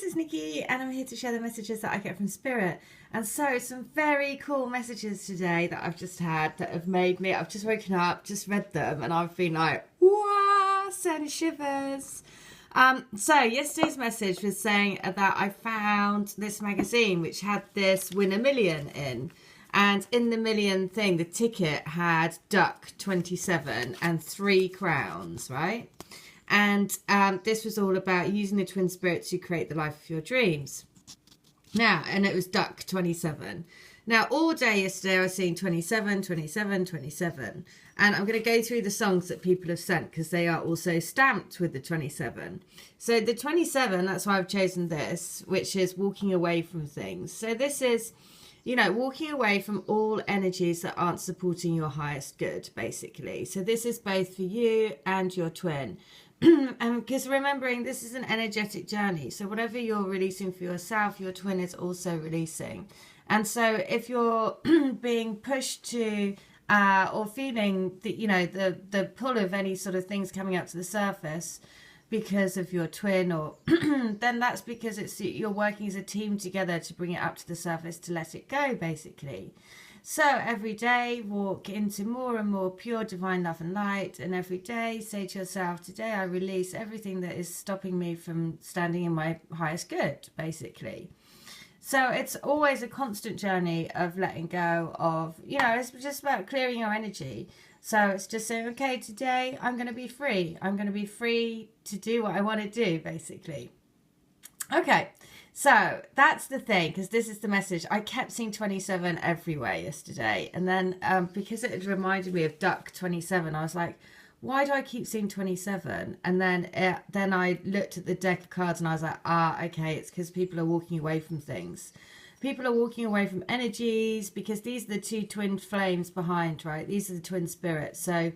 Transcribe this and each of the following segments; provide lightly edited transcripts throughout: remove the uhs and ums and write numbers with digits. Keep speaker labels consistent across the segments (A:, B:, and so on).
A: is Nikki, and I'm here to share the messages that I get from Spirit. And so, some very cool messages today that I've just had that have made me, I've just woken up, just read them, and I've been like, wow, send shivers. So, yesterday's message was saying that I found this magazine which had this Win a Million in. And in the million thing, the ticket had Duck 27 and 3 crowns, right? And this was all about using the twin spirits to create the life of your dreams. Now, and it was Duck 27. Now, all day yesterday, I was seeing 27, 27, 27. And I'm going to go through the songs that people have sent because they are also stamped with the 27. So the 27, that's why I've chosen this, which is walking away from things. So this is, you know, walking away from all energies that aren't supporting your highest good, basically. So this is both for you and your twin. And because remembering this is an energetic journey, so whatever you're releasing for yourself, your twin is also releasing. And so if you're being pushed to or feeling the, you know, the pull of any sort of things coming up to the surface because of your twin, or then that's because it's you're working as a team together to bring it up to the surface, to let it go, basically. So every day walk into more and more pure divine love and light, and every day say to yourself, today I release everything that is stopping me from standing in my highest good, basically. So it's always a constant journey of letting go of, you know, it's just about clearing your energy. So it's just saying, okay, today I'm going to be free. I'm going to be free to do what I want to do, basically. Okay, so that's the thing, because this is the message. I kept seeing 27 everywhere yesterday. And then because it had reminded me of Duck 27, I was like, why do I keep seeing 27? And then I looked at the deck of cards and I was like, okay, it's because people are walking away from things. People are walking away from energies because these are the two twin flames behind, right? These are the twin spirits. So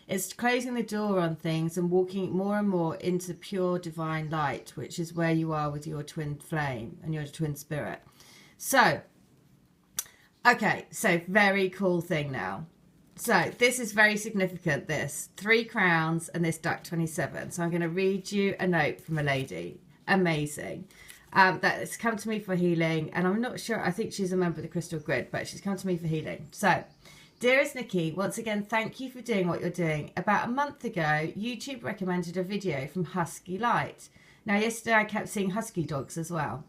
A: it's closing the door on things and walking more and more into pure divine light, which is where you are with your twin flame and your twin spirit. So, okay, so very cool thing now. So this is very significant, this 3 crowns and this Duck 27. So I'm going to read you a note from a lady. Amazing. That has come to me for healing, and I'm not sure, I think she's a member of the Crystal Grid, but she's come to me for healing. So, dearest Nikki, once again, thank you for doing what you're doing. About a month ago, YouTube recommended a video from Husky Light. Now, yesterday I kept seeing husky dogs as well,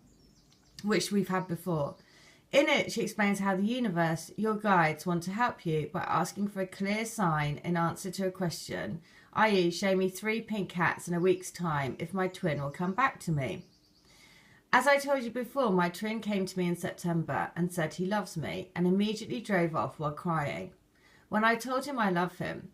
A: which we've had before. In it, she explains how the universe, your guides, want to help you by asking for a clear sign in answer to a question, i.e. show me 3 pink cats in a week's time if my twin will come back to me. As I told you before, my twin came to me in September and said he loves me and immediately drove off while crying. When I told him I love him,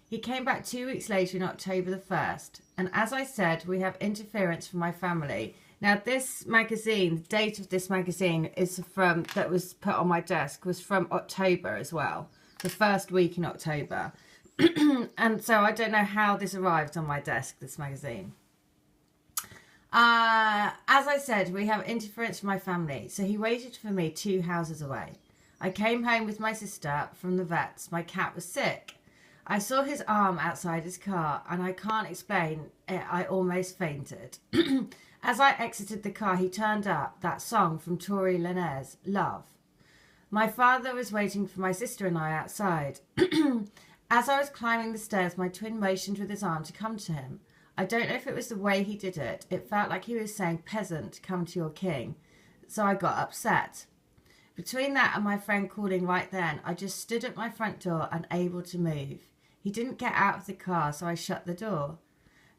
A: he came back 2 weeks later in October the 1st. And as I said, we have interference from my family. Now, this magazine, the date of this magazine is from, that was put on my desk, was from October as well. The first week in October. And so I don't know how this arrived on my desk, this magazine. As I said, we have interference from my family, so he waited for me 2 houses away. I came home with my sister from the vets. My cat was sick. I saw his arm outside his car, and I can't explain it, I almost fainted. As I exited the car, he turned up that song from Tory Lanez, Love. My father was waiting for my sister and I outside. As I was climbing the stairs, my twin motioned with his arm to come to him. I don't know if it was the way he did it. It felt like he was saying, peasant, come to your king. So I got upset. Between that and my friend calling right then, I just stood at my front door, unable to move. He didn't get out of the car, so I shut the door.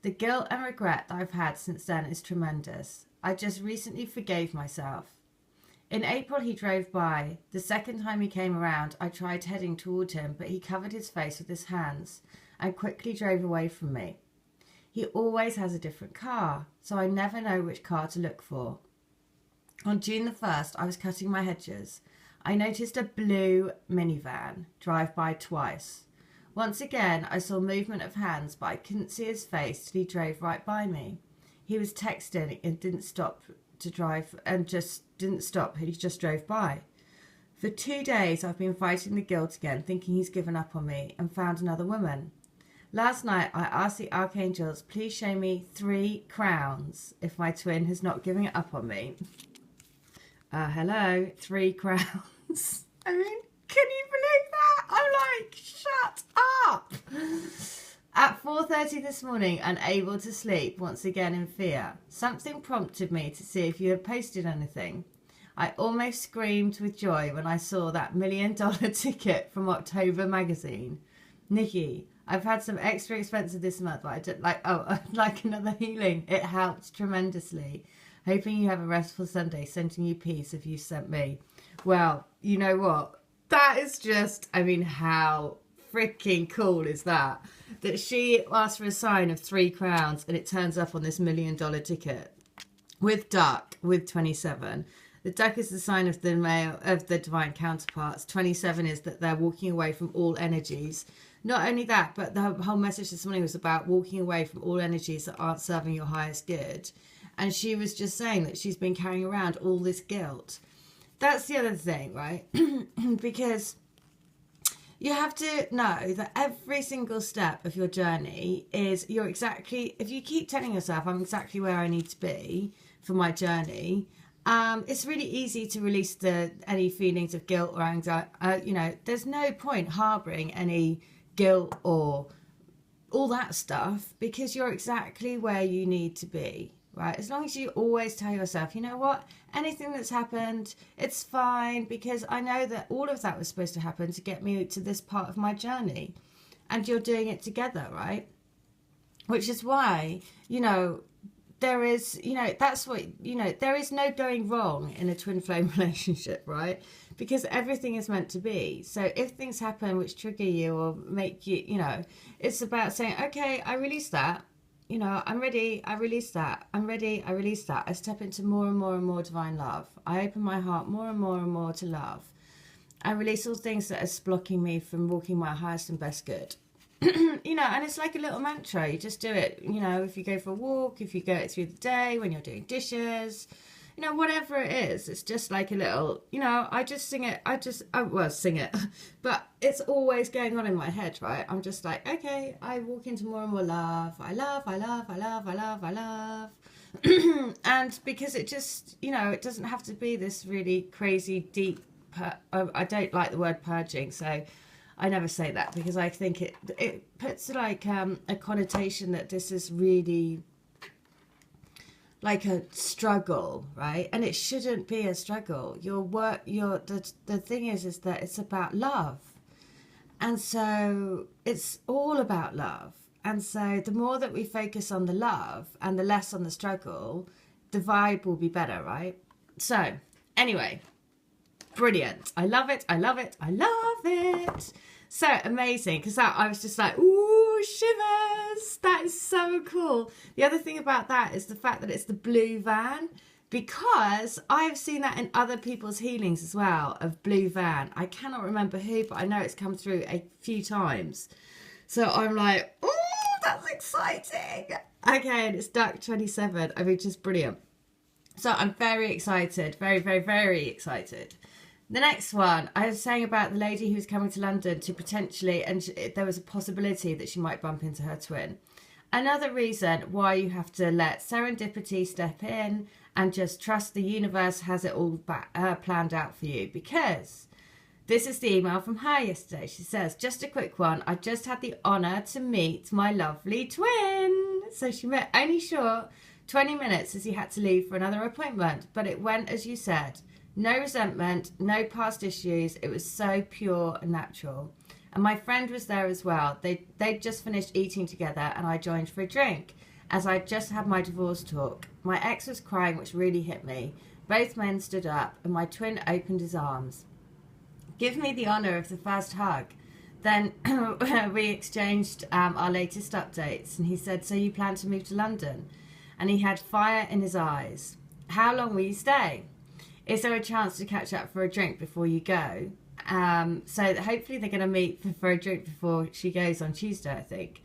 A: The guilt and regret that I've had since then is tremendous. I just recently forgave myself. In April, he drove by. The second time he came around, I tried heading toward him, but he covered his face with his hands and quickly drove away from me. He always has a different car, so I never know which car to look for. On June the 1st, I was cutting my hedges. I noticed a blue minivan drive by twice. Once again, I saw movement of hands, but I couldn't see his face till he drove right by me. He was texting and didn't stop to drive, and just didn't stop. He just drove by. For 2 days, I've been fighting the guilt again, thinking he's given up on me and found another woman. Last night I asked the archangels, please show me 3 crowns if my twin has not given it up on me. Hello, 3 crowns. I mean, can you believe that? I'm like, shut up. At 4:30 this morning, unable to sleep, once again in fear. Something prompted me to see if you had posted anything. I almost screamed with joy when I saw that $1 million ticket from October magazine. Nikki, I've had some extra expensive this month, but I did I'd like another healing. It helped tremendously. Hoping you have a restful Sunday. Sending you peace if you sent me. Well, you know what? That is just, I mean, how freaking cool is that? That she asked for a sign of 3 crowns and it turns up on this $1 million ticket. With duck, with 27. The duck is the sign of the male, of the divine counterparts. 27 is that they're walking away from all energies. Not only that, but the whole message this morning was about walking away from all energies that aren't serving your highest good. And she was just saying that she's been carrying around all this guilt. That's the other thing, right? Because you have to know that every single step of your journey is you're exactly, if you keep telling yourself, I'm exactly where I need to be for my journey, it's really easy to release any feelings of guilt or anxiety. There's no point harboring any guilt or all that stuff because you're exactly where you need to be, right? As long as you always tell yourself, you know what, anything that's happened, it's fine because I know that all of that was supposed to happen to get me to this part of my journey, and you're doing it together, right? Which is why, there is, that's what, there is no going wrong in a twin flame relationship, right? Because everything is meant to be. So if things happen which trigger you or make you, it's about saying, okay, I release that. I'm ready, I release that. I'm ready, I release that. I step into more and more and more divine love. I open my heart more and more and more to love. I release all things that are blocking me from walking my highest and best good. And it's like a little mantra. You just do it, if you go for a walk, if you go it through the day, when you're doing dishes, whatever it is. It's just like a little, I just sing it. Sing it. But it's always going on in my head, right? I'm just like, okay, I walk into more and more love. I love, I love, I love, I love, I love. And because it just, it doesn't have to be this really crazy, deep, I don't like the word purging, so I never say that because I think it puts like a connotation that this is really like a struggle, right? And it shouldn't be a struggle. The thing is that it's about love. And so it's all about love. And so the more that we focus on the love and the less on the struggle, the vibe will be better, right? So anyway, brilliant. I love it. I love it. I love it. So amazing. Because I was just like, ooh, shivers. That is so cool. The other thing about that is the fact that it's the blue van. Because I've seen that in other people's healings as well, of blue van. I cannot remember who, but I know it's come through a few times. So I'm like, ooh, that's exciting. Okay, and it's Duck 27. I mean, just brilliant. So I'm very excited. Very, very, very excited. The next one, I was saying about the lady who's coming to London to potentially, and there was a possibility that she might bump into her twin. Another reason why you have to let serendipity step in and just trust the universe has it all planned out for you. Because this is the email from her yesterday. She says, just a quick one. I just had the honour to meet my lovely twin. So she met only short 20 minutes as he had to leave for another appointment. But it went as you said. No resentment, no past issues. It was so pure and natural. And my friend was there as well. They'd just finished eating together and I joined for a drink as I'd just had my divorce talk. My ex was crying, which really hit me. Both men stood up and my twin opened his arms. Give me the honour of the first hug. Then we exchanged our latest updates and he said, so you plan to move to London? And he had fire in his eyes. How long will you stay? Is there a chance to catch up for a drink before you go? So hopefully they're going to meet for a drink before she goes on Tuesday, I think.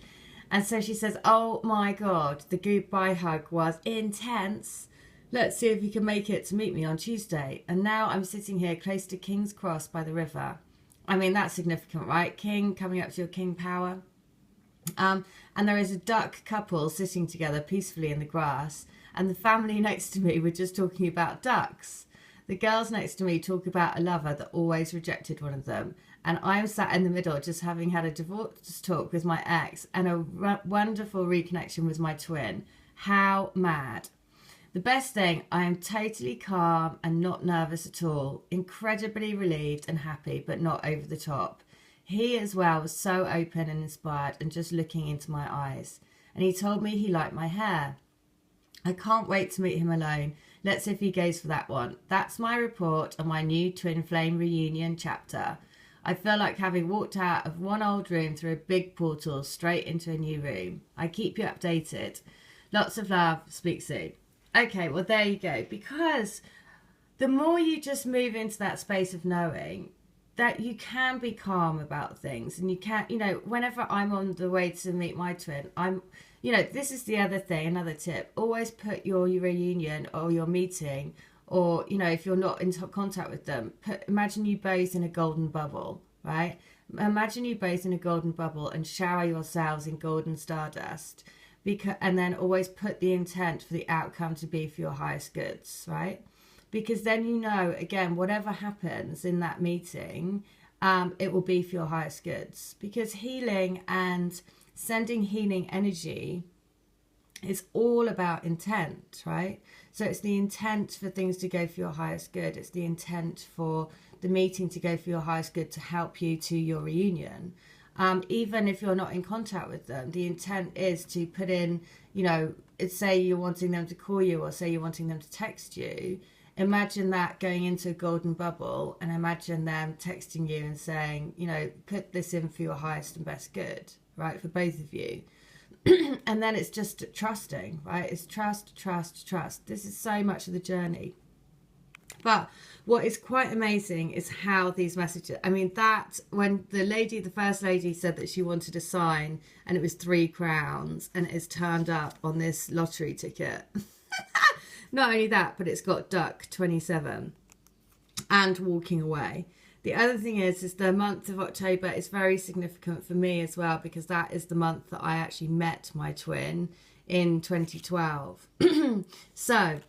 A: And so she says, oh my God, the goodbye hug was intense. Let's see if you can make it to meet me on Tuesday. And now I'm sitting here close to King's Cross by the river. I mean, that's significant, right? King, coming up to your king power. And there is a duck couple sitting together peacefully in the grass, and the family next to me were just talking about ducks. The girls next to me talk about a lover that always rejected one of them, and I'm sat in the middle just having had a divorce talk with my ex and a wonderful reconnection with my twin. How mad. The best thing, I am totally calm and not nervous at all, incredibly relieved and happy, but not over the top. He as well was so open and inspired and just looking into my eyes. And he told me he liked my hair. I can't wait to meet him alone. Let's see if he goes for that one. That's my report on my new twin flame reunion chapter. I feel like having walked out of one old room through a big portal straight into a new room. I keep you updated. Lots of love. Speak soon. Okay, well, there you go. Because the more you just move into that space of knowing that you can be calm about things, and you can't, whenever I'm on the way to meet my twin, this is the other thing, another tip. Always put your reunion or your meeting, or, if you're not in contact with them, imagine you both in a golden bubble, right? Imagine you both in a golden bubble and shower yourselves in golden stardust. And then always put the intent for the outcome to be for your highest goods, right? Because then again, whatever happens in that meeting, it will be for your highest goods. Because healing and sending healing energy is all about intent, right? So it's the intent for things to go for your highest good. It's the intent for the meeting to go for your highest good to help you to your reunion. Even if you're not in contact with them, the intent is to put in, say you're wanting them to call you, or say you're wanting them to text you. Imagine that going into a golden bubble, and imagine them texting you and saying, put this in for your highest and best good, right, for both of you. And then it's just trusting, right? It's trust, trust, trust. This is so much of the journey. But what is quite amazing is how these messages, that when the first lady said that she wanted a sign and it was 3 crowns and it is turned up on this lottery ticket. Not only that, but it's got duck 27 and walking away. The other thing is the month of October is very significant for me as well, because that is the month that I actually met my twin in 2012. So,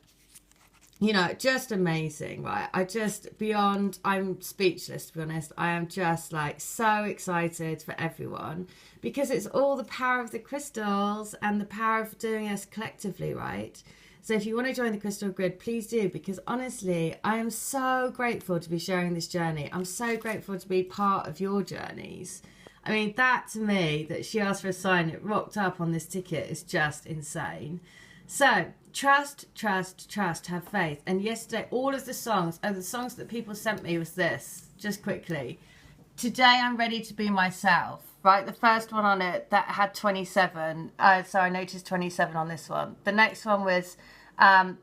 A: just amazing, right? I'm speechless, to be honest. I am just so excited for everyone, because it's all the power of the crystals and the power of doing us collectively, right? So if you want to join the Crystal Grid, please do, because honestly, I am so grateful to be sharing this journey. I'm so grateful to be part of your journeys. That to me, that she asked for a sign, it rocked up on this ticket, is just insane. So trust, trust, trust, have faith. And yesterday, all of the songs that people sent me was this, just quickly. Today I'm ready to be myself, right? The first one on it, that had 27. So I noticed 27 on this one. The next one was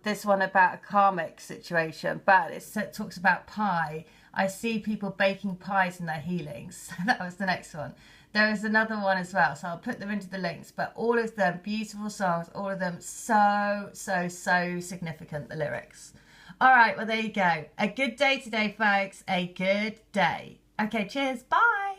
A: this one about a karmic situation, but it talks about pie. I see people baking pies in their healings. That was the next one. There is another one as well, so I'll put them into the links, but all of them beautiful songs, all of them so, so, so significant, the lyrics. All right, well, there you go. A good day today, folks. A good day. Okay, cheers. Bye.